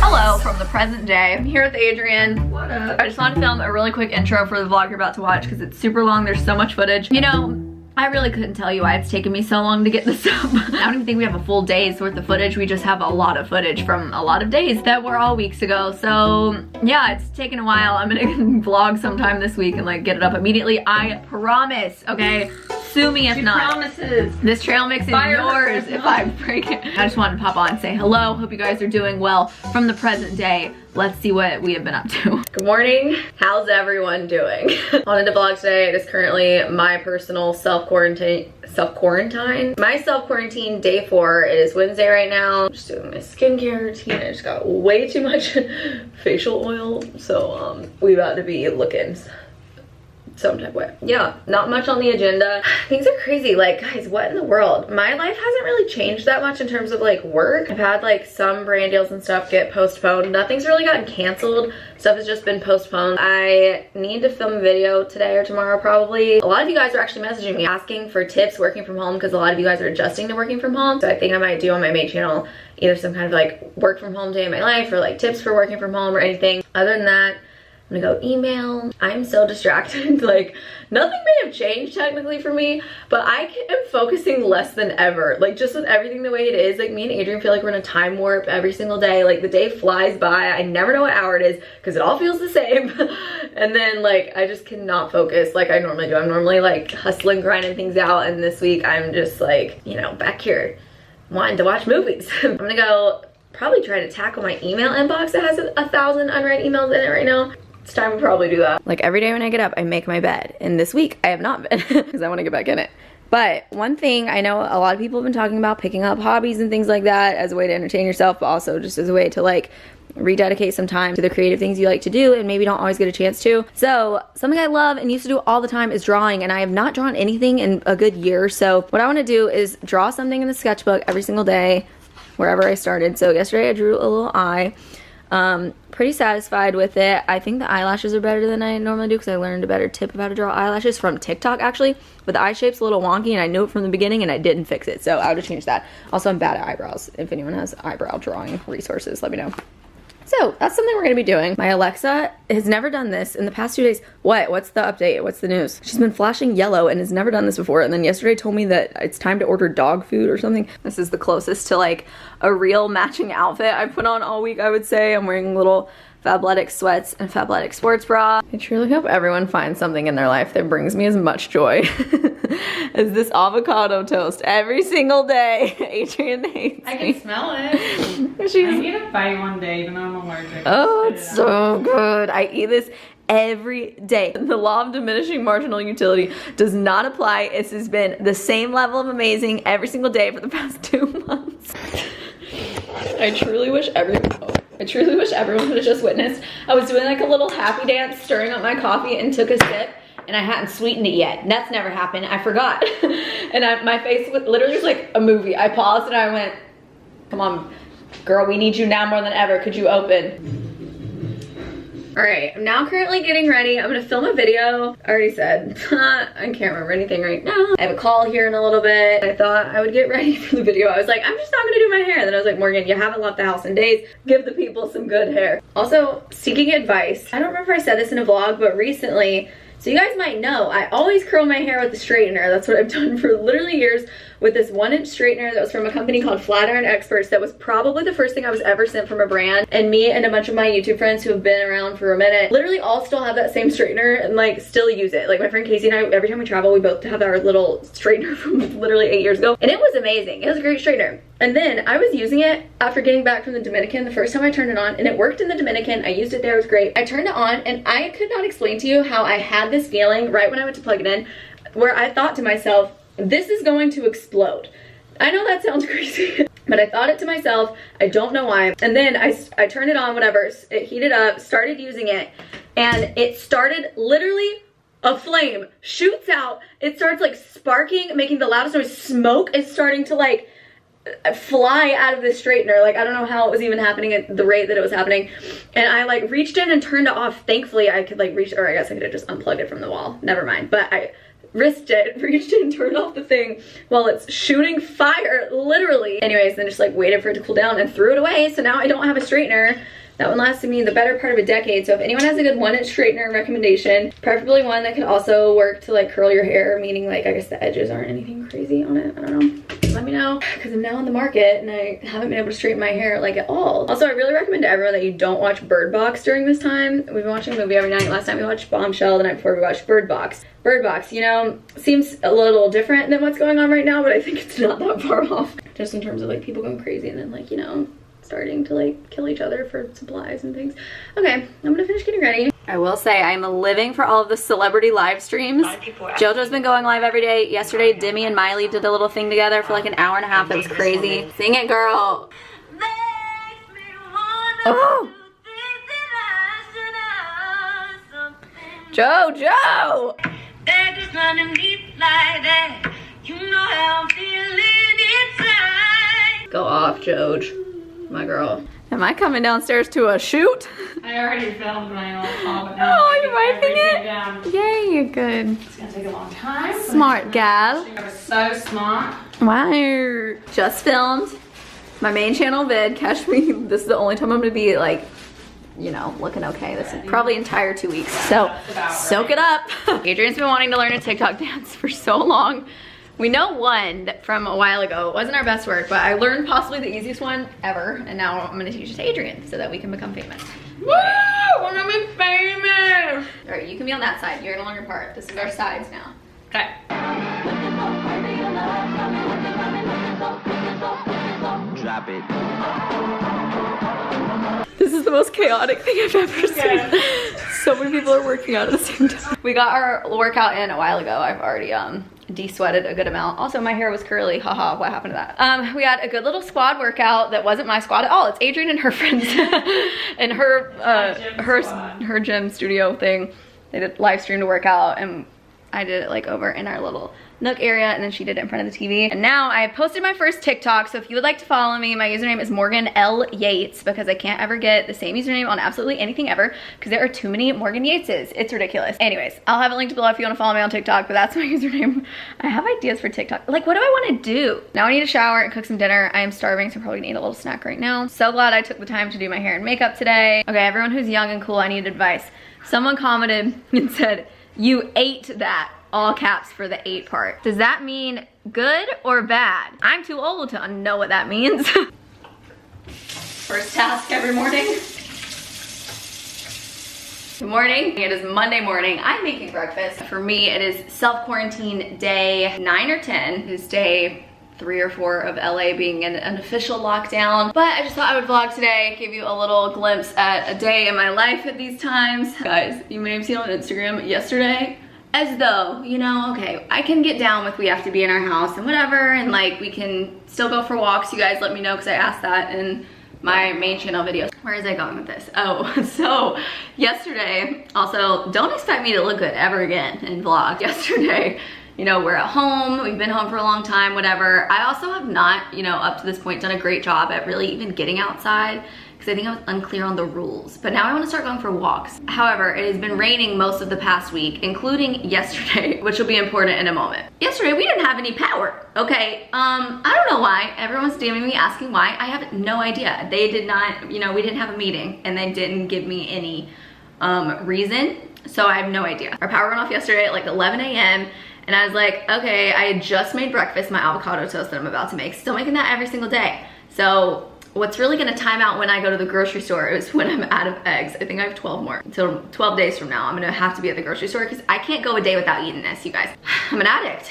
Hello from the present day. I'm here with Adrian. What up? I just wanted to film a really quick intro for the vlog you're about to watch because it's super long. There's so much footage. You know, I really couldn't tell you why it's taken me so long to get this up. I don't even think we have a full day's worth of footage. We just have a lot of footage from a lot of days that were all weeks ago. So yeah, it's taken a while. I'm gonna vlog sometime this week and like get it up immediately. I promise, okay? Sue me if not. Promises. This trail mix is yours if I break it. I just wanted to pop on and say hello. Hope you guys are doing well from the present day. Let's see what we have been up to. Good morning. How's everyone doing? Wanted to vlog today. It is currently my personal self-quarantine. My self-quarantine day 4. It is Wednesday right now. Just doing my skincare routine. I just got way too much facial oil. So we about to be looking some type of way. Yeah, not much on the agenda. Things are crazy. Like, guys, what in the world? My life hasn't really changed that much in terms of like work. I've had like some brand deals and stuff get postponed. Nothing's really gotten canceled. Stuff has just been postponed. I need to film a video today or tomorrow probably. A lot of you guys are actually messaging me asking for tips working from home because a lot of you guys are adjusting to working from home. So I think I might do on my main channel either some kind of like work from home day in my life or like tips for working from home or anything. Other than that, I'm gonna go email. I'm so distracted. Like, nothing may have changed technically for me, but I am focusing less than ever. Like, just with everything the way it is, like me and Adrian feel like we're in a time warp every single day. Like, the day flies by. I never know what hour it is because it all feels the same. And then like, I just cannot focus like I normally do. I'm normally like hustling, grinding things out, and this week I'm just like, you know, back here wanting to watch movies. I'm gonna go probably try to tackle my email inbox that has 1,000 unread emails in it right now. It's time to probably do that. Like every day when I get up, I make my bed. And this week I have not been because I want to get back in it. But one thing I know a lot of people have been talking about, picking up hobbies and things like that as a way to entertain yourself, but also just as a way to like rededicate some time to the creative things you like to do and maybe don't always get a chance to. So something I love and used to do all the time is drawing, and I have not drawn anything in a good year. So what I want to do is draw something in the sketchbook every single day wherever I started. So yesterday I drew a little eye. Pretty satisfied with it. I think the eyelashes are better than I normally do because I learned a better tip of how to draw eyelashes from TikTok actually, but the eye shape's a little wonky and I knew it from the beginning and I didn't fix it, so I would have changed that. Also, I'm bad at eyebrows. If anyone has eyebrow drawing resources, let me know. So that's something we're gonna be doing. My Alexa has never done this in the past 2 days. What's the update? What's the news? She's been flashing yellow and has never done this before, and then yesterday told me that it's time to order dog food or something. This is the closest to like a real matching outfit I've put on all week, I would say. I'm wearing little Fabletics sweats and Fabletics sports bra. I truly hope everyone finds something in their life that brings me as much joy as this avocado toast every single day. Adrian hates I me. can smell it. She's, I need a bite one day even though I'm allergic. oh, it's so good. I eat this every day. The law of diminishing marginal utility does not apply. This has been the same level of amazing every single day for the past 2 months. I truly wish everyone would have just witnessed. I was doing like a little happy dance, stirring up my coffee, and took a sip, and I hadn't sweetened it yet. That's never happened. I forgot. And my face literally was like a movie. I paused and I went, come on, girl, we need you now more than ever. Could you open? All right, I'm now currently getting ready. I'm gonna film a video. I already said, I can't remember anything right now. I have a call here in a little bit. I thought I would get ready for the video. I was like, I'm just not gonna do my hair. Then I was like, Morgan, you haven't left the house in days. Give the people some good hair. Also, seeking advice. I don't remember if I said this in a vlog, but recently, so you guys might know, I always curl my hair with the straightener. That's what I've done for literally years with this 1-inch straightener that was from a company called Flatiron Experts. That was probably the first thing I was ever sent from a brand. And me and a bunch of my YouTube friends who have been around for a minute literally all still have that same straightener and like still use it. Like my friend Casey and I, every time we travel, we both have our little straightener from literally 8 years ago. And it was amazing. It was a great straightener. And then I was using it after getting back from the Dominican the first time I turned it on, and it worked in the Dominican. I used it there, it was great. I turned it on and I could not explain to you how I had this feeling right when I went to plug it in where I thought to myself, this is going to explode. I know that sounds crazy, but I thought it to myself. I don't know why. And then I turned it on, whatever, it heated up, started using it, and it started literally a flame shoots out. It starts like sparking, making the loudest noise. Smoke is starting to like fly out of the straightener. Like, I don't know how it was even happening at the rate that it was happening. And I like reached in and turned it off. Thankfully I could like reach, or I guess I could have just unplugged it from the wall. Never mind. But risked it, reached in, turned off the thing while it's shooting fire, literally. Anyways, then just like waited for it to cool down and threw it away. So now I don't have a straightener. That one lasted me the better part of a decade. So if anyone has a good 1-inch straightener recommendation, preferably one that could also work to like curl your hair, meaning like I guess the edges aren't anything crazy on it. I don't know. Let me know, because I'm now on the market and I haven't been able to straighten my hair like at all. Also, I really recommend to everyone that you don't watch Bird Box during this time. We've been watching a movie every night. Last night we watched Bombshell, the night before we watched Bird Box. Bird Box, you know, seems a little different than what's going on right now, but I think it's not that far off. Just in terms of like people going crazy and then like, you know, starting to like kill each other for supplies and things. Okay, I'm gonna finish getting ready. I will say I'm living for all of the celebrity live streams. JoJo's been going live every day. Yesterday, Demi and Miley did a little thing together for like an hour and a half. That was crazy. Sing it, girl. Oh. JoJo! Go off, Joj. My girl. Am I coming downstairs to a shoot? I already filmed my own haul, but now Oh, you're wiping it? down. Yay, you're good. It's gonna take a long time. Smart gal. I was so smart. Wow. Just filmed my main channel vid. Catch me. This is the only time I'm gonna be like, you know, looking okay. This is probably entire 2 weeks. So soak it up. Adrian's been wanting to learn a TikTok dance for so long. We know one from a while ago. It wasn't our best work, but I learned possibly the easiest one ever. And now I'm gonna teach it to Adrian so that we can become famous. Woo! We're gonna be famous! All right, you can be on that side. You're no longer part. This is our sides now. Okay. Drop it. This is the most chaotic thing I've ever seen. So many people are working out at the same time. We got our workout in a while ago. I've already de-sweated a good amount. Also, my hair was curly. Haha, what happened to that? We had a good little squad workout that wasn't my squad at all. It's Adrian and her friends and her gym studio thing. They did live stream to work out, and I did it like over in our little nook area, and then she did it in front of the TV. And now I posted my first TikTok, so if you would like to follow me, my username is Morgan L. Yates, because I can't ever get the same username on absolutely anything ever, because there are too many Morgan Yateses. It's ridiculous. Anyways, I'll have a link below if you want to follow me on TikTok, but that's my username. I have ideas for TikTok. Like, what do I want to do? Now I need to shower and cook some dinner. I am starving, so I'm probably gonna eat a little snack right now. So glad I took the time to do my hair and makeup today. Okay, everyone who's young and cool, I need advice. Someone commented and said, "You ate that." All caps for the 8 part. Does that mean good or bad? I'm too old to know what that means. First task every morning. Good morning. It is Monday morning. I'm making breakfast. For me, it is self-quarantine day 9 or 10. It is day 3 or 4 of LA being in an official lockdown. But I just thought I would vlog today, give you a little glimpse at a day in my life at these times. Guys, you may have seen on Instagram yesterday, as though, you know, okay, I can get down with we have to be in our house and whatever, and like we can still go for walks. You guys let me know, because I asked that in my main channel videos. Where is I going with this? Oh, so yesterday, also, don't expect me to look good ever again in vlog. Yesterday, you know, we're at home, we've been home for a long time, whatever. I also have not, you know, up to this point done a great job at really even getting outside, because I think I was unclear on the rules. But now I want to start going for walks. However, it has been raining most of the past week, including yesterday, which will be important in a moment. Yesterday, we didn't have any power, okay? I don't know why. Everyone's DMing me asking why. I have no idea. They did not, you know, we didn't have a meeting, and they didn't give me any reason, so I have no idea. Our power went off yesterday at like 11 a.m., and I was like, okay, I had just made breakfast, my avocado toast that I'm about to make. Still making that every single day. So what's really gonna time out when I go to the grocery store is when I'm out of eggs. I think I have 12 more. So 12 days from now, I'm gonna have to be at the grocery store, because I can't go a day without eating this, you guys. I'm an addict.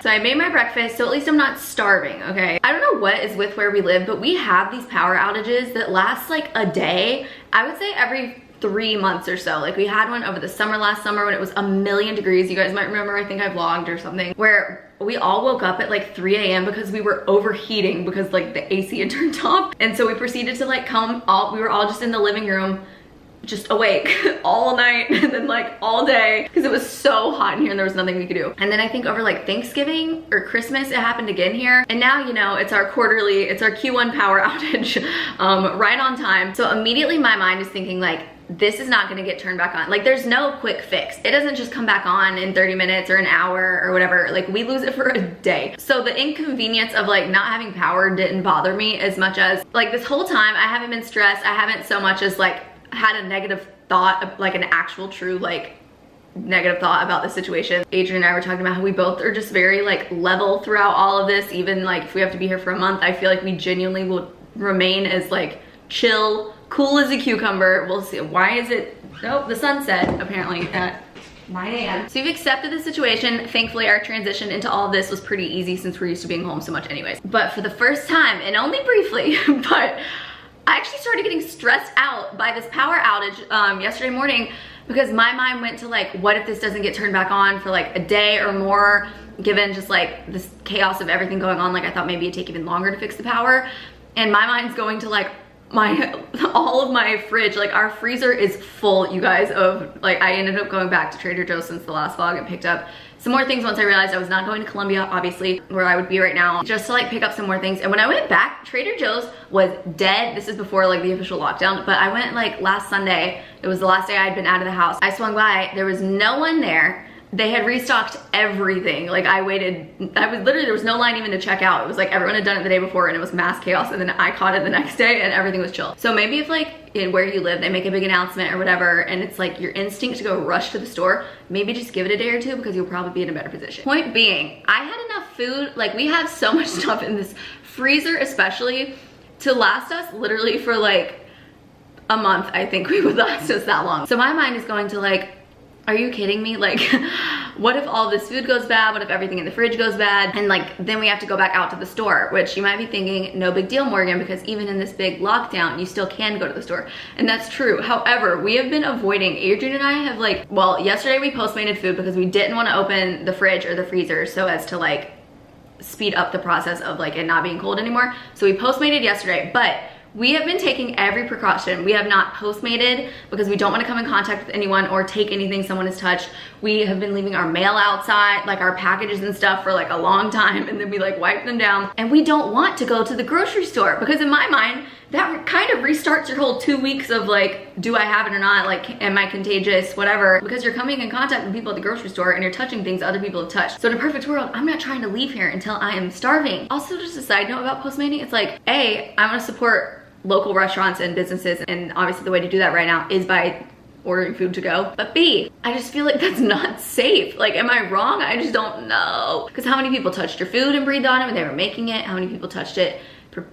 So I made my breakfast, so at least I'm not starving, okay? I don't know what is with where we live, but we have these power outages that last like a day. I would say every 3 months or so. Like we had one over the summer last summer when it was 1,000,000 degrees. You guys might remember, I think I vlogged or something, where we all woke up at like 3 a.m. because we were overheating because like the AC had turned off. And so we proceeded to like we were all just in the living room, just awake all night and then like all day, because it was so hot in here and there was nothing we could do. And then I think over like Thanksgiving or Christmas, it happened again here. And now, you know, it's our quarterly, it's our Q1 power outage, right on time. So immediately my mind is thinking like, this is not gonna get turned back on. Like, there's no quick fix. It doesn't just come back on in 30 minutes or an hour or whatever. Like, we lose it for a day. So the inconvenience of like not having power didn't bother me as much as like this whole time I haven't been stressed. I haven't so much as like had a negative thought, like an actual true like negative thought about the situation. Adrian and I were talking about how we both are just very like level throughout all of this. Even like if we have to be here for a month, I feel like we genuinely will remain as like chill, cool as a cucumber. We'll see. Why is it? Nope, the sun set apparently at 9 a.m. So we've accepted the situation. Thankfully, our transition into all of this was pretty easy since we're used to being home so much anyways. But for the first time, and only briefly, but I actually started getting stressed out by this power outage yesterday morning, because my mind went to like, what if this doesn't get turned back on for like a day or more, given just like this chaos of everything going on. Like, I thought maybe it'd take even longer to fix the power. And my mind's going to like all of my fridge, like our freezer is full, you guys, of like, I ended up going back to Trader Joe's since the last vlog and picked up some more things once I realized I was not going to Columbia, obviously, where I would be right now, just to like pick up some more things. And when I went back, Trader Joe's was dead. This is before like the official lockdown, but I went like last Sunday. It was the last day I'd been out of the house. I swung by, there was no one there. They had restocked everything. Like, I waited, there was no line even to check out. It was like everyone had done it the day before and it was mass chaos, and then I caught it the next day and everything was chill. So maybe if like in where you live, they make a big announcement or whatever, and it's like your instinct to go rush to the store, maybe just give it a day or two, because you'll probably be in a better position. Point being, I had enough food. Like, we have so much stuff in this freezer, especially, to last us literally for like a month. I think we would last us that long. So my mind is going to like, are you kidding me? Like, what if all this food goes bad? What if everything in the fridge goes bad? And like, then we have to go back out to the store, which you might be thinking, no big deal, Morgan, because even in this big lockdown, you still can go to the store. And that's true. However, we have been avoiding, Adrian and I have like, well, yesterday we Postmated food because we didn't want to open the fridge or the freezer so as to like speed up the process of like it not being cold anymore. So we Postmated yesterday, but we have been taking every precaution. We have not Postmated because we don't want to come in contact with anyone or take anything someone has touched. We have been leaving our mail outside, like our packages and stuff, for like a long time, and then we like wipe them down. And we don't want to go to the grocery store, because in my mind, that kind of restarts your whole 2 weeks of like, do I have it or not? Like, am I contagious? Whatever. Because you're coming in contact with people at the grocery store and you're touching things other people have touched. So in a perfect world, I'm not trying to leave here until I am starving. Also, just a side note about Postmating, it's like, A, I want to support local restaurants and businesses, and obviously the way to do that right now is by ordering food to go. But B, I just feel like that's not safe. Like, am I wrong? I just don't know. Because how many people touched your food and breathed on it when they were making it? How many people touched it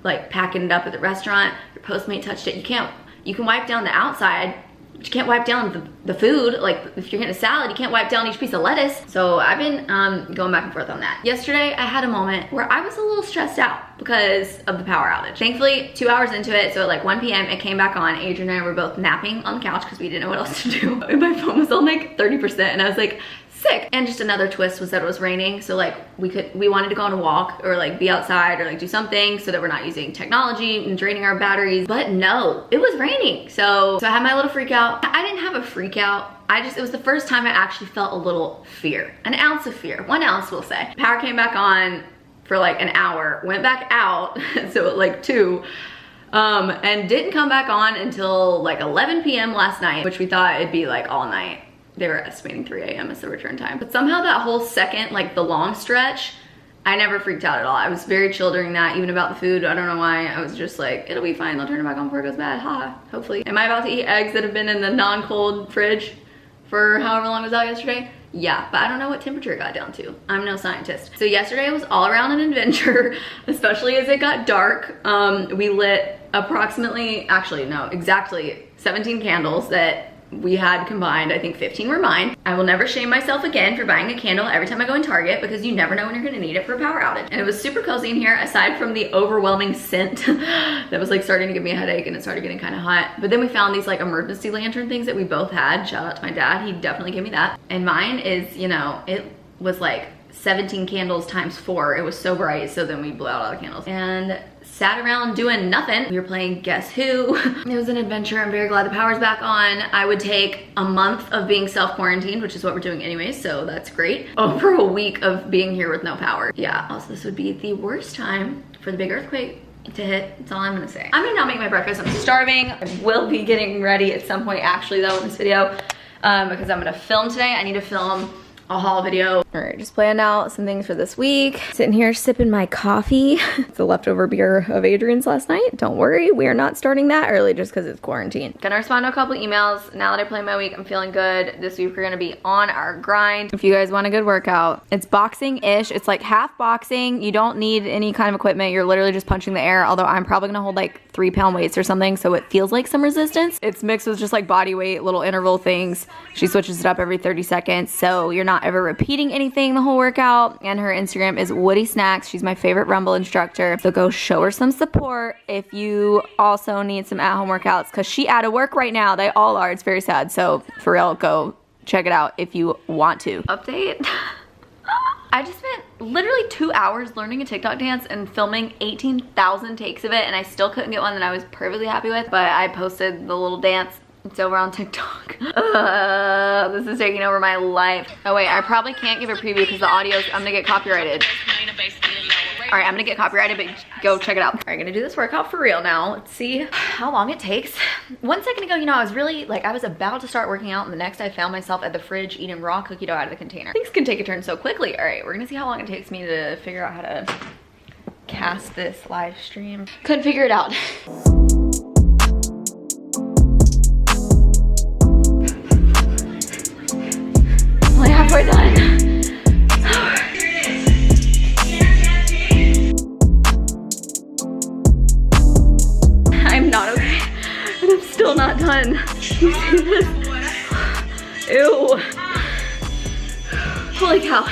like packing it up at the restaurant? Your Postmate touched it. You can wipe down the outside, but you can't wipe down the food. Like, if you're getting a salad, you can't wipe down each piece of lettuce. So I've been going back and forth on that. Yesterday, I had a moment where I was a little stressed out because of the power outage. Thankfully, 2 hours into it, so at like 1 p.m., it came back on. Adrian and I were both napping on the couch because we didn't know what else to do. And my phone was on like 30%, and I was like, sick. And just another twist was that it was raining, so like we wanted to go on a walk or like be outside or like do something so that we're not using technology and draining our batteries. But no, it was raining. So I had my little freak out. I didn't have a freak out. It was the first time I actually felt a little fear, an ounce of fear, 1 ounce we'll say. Power came back on for like an hour, went back out, so at like 2, and didn't come back on until like 11 p.m. last night, which we thought it'd be like all night. They were estimating 3 a.m. as the return time. But somehow that whole second, like the long stretch, I never freaked out at all. I was very chill during that, even about the food. I don't know why. I was just like, it'll be fine. They'll turn it back on before it goes bad. Ha, hopefully. Am I about to eat eggs that have been in the non-cold fridge for however long it was out yesterday? Yeah, but I don't know what temperature it got down to. I'm no scientist. So yesterday was all around an adventure, especially as it got dark. We lit exactly 17 candles that we had combined. I think 15 were mine. I will never shame myself again for buying a candle every time I go in Target, because you never know when you're gonna need it for a power outage. And it was super cozy in here, aside from the overwhelming scent that was like starting to give me a headache, and it started getting kind of hot. But then we found these like emergency lantern things that we both had. Shout out to my dad, he definitely gave me that. And mine is, you know, it was like 17 candles times 4. It was so bright, so then we blew out all the candles and sat around doing nothing. We were playing Guess Who. It was an adventure. I'm very glad the power's back on. I would take a month of being self-quarantined, which is what we're doing anyways, so that's great, over a week of being here with no power. Yeah, also this would be the worst time for the big earthquake to hit. That's all I'm gonna say. I'm gonna now make my breakfast. I'm starving. I will be getting ready at some point actually though in this video because I'm gonna film today. I need to film a haul video. All right, just planned out some things for this week. Sitting here sipping my coffee. It's a leftover beer of Adrian's last night. Don't worry, we are not starting that early just because it's quarantine. Gonna respond to a couple emails. Now that I planned my week, I'm feeling good. This week we're gonna be on our grind. If you guys want a good workout, it's boxing-ish. It's like half boxing. You don't need any kind of equipment. You're literally just punching the air, although I'm probably gonna hold like 3-pound weights or something, so it feels like some resistance. It's mixed with just like body weight, little interval things. She switches it up every 30 seconds, so you're not ever repeating anything the whole workout. And her Instagram is Woody Snacks. She's my favorite Rumble instructor, so go show her some support if you also need some at-home workouts, because she out of work right now. They all are. It's very sad, so for real, go check it out if you want to. Update. I just spent literally 2 hours learning a TikTok dance and filming 18,000 takes of it, and I still couldn't get one that I was perfectly happy with, but I posted the little dance. It's over on TikTok. This is taking over my life. Oh wait, I probably can't give a preview because the audio's, I'm gonna get copyrighted. All right, I'm gonna get copyrighted, but go check it out. All right, gonna do this workout for real now. Let's see how long it takes. 1 second ago, you know, I was really, like, I was about to start working out, and the next I found myself at the fridge eating raw cookie dough out of the container. Things can take a turn so quickly. All right, we're gonna see how long it takes me to figure out how to cast this live stream. Couldn't figure it out. Only halfway done. I'm not okay, and I'm still not done. You see this? Ew. Holy cow.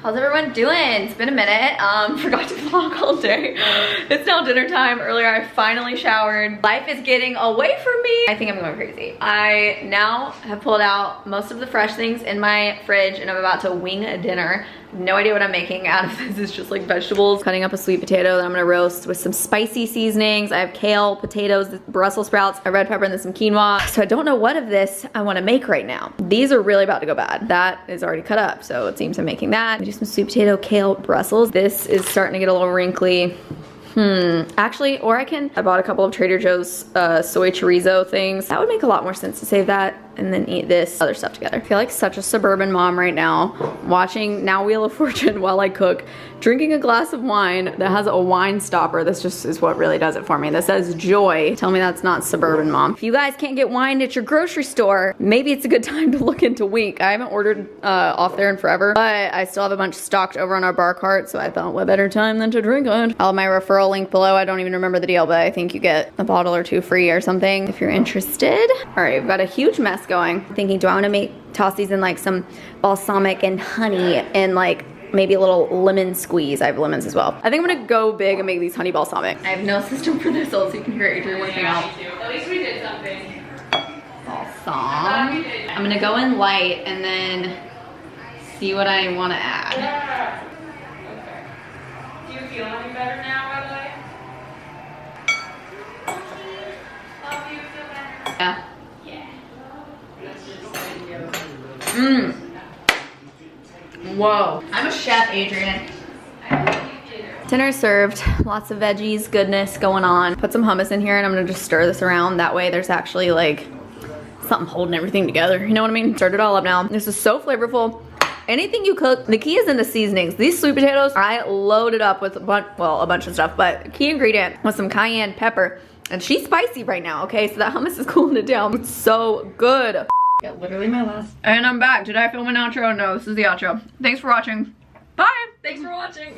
How's everyone doing? It's been a minute. Forgot to vlog all day. It's now dinner time. Earlier I finally showered. Life is getting away from me. I think I'm going crazy. I now have pulled out most of the fresh things in my fridge and I'm about to wing a dinner. No idea what I'm making out of this. It's just like vegetables. Cutting up a sweet potato that I'm gonna roast with some spicy seasonings. I have kale, potatoes, Brussels sprouts, a red pepper, and then some quinoa. So I don't know what of this I wanna make right now. These are really about to go bad. That is already cut up, so it seems I'm making that. I do some sweet potato, kale, Brussels. This is starting to get a little wrinkly. Actually, or I bought a couple of Trader Joe's soy chorizo things. That would make a lot more sense to save that and then eat this other stuff together. I feel like such a suburban mom right now, watching now Wheel of Fortune while I cook, drinking a glass of wine that has a wine stopper. This just is what really does it for me. That says joy. Tell me that's not suburban mom. If you guys can't get wine at your grocery store, maybe it's a good time to look into Week. I haven't ordered off there in forever, but I still have a bunch stocked over on our bar cart, so I thought what better time than to drink it. I'll have my referral link below. I don't even remember the deal, but I think you get a bottle or two free or something if you're interested. All right, I've got a huge mess going. I'm thinking, do I want to toss these in like some balsamic and honey and like maybe a little lemon squeeze? I have lemons as well. I think I'm gonna go big and make these honey balsamic. I have no system for this, so you can hear Adrian working out. At least we did something. Balsam. I'm gonna go in light and then see what I want to add. Yeah. Okay. Do you feel any better now, by the way? Love you, feel better? Yeah. Yeah. Whoa. I'm a chef, Adrian. Dinner served. Lots of veggies, goodness going on. Put some hummus in here and I'm gonna just stir this around. That way there's actually like something holding everything together. You know what I mean? Stirred it all up now. This is so flavorful. Anything you cook, the key is in the seasonings. These sweet potatoes, I loaded up with a bunch of stuff, but key ingredient was some cayenne pepper. And she's spicy right now, okay? So that hummus is cooling it down. It's so good. Yeah, literally my last. And I'm back. Did I film an outro? No, this is the outro. Thanks for watching. Bye. Thanks for watching.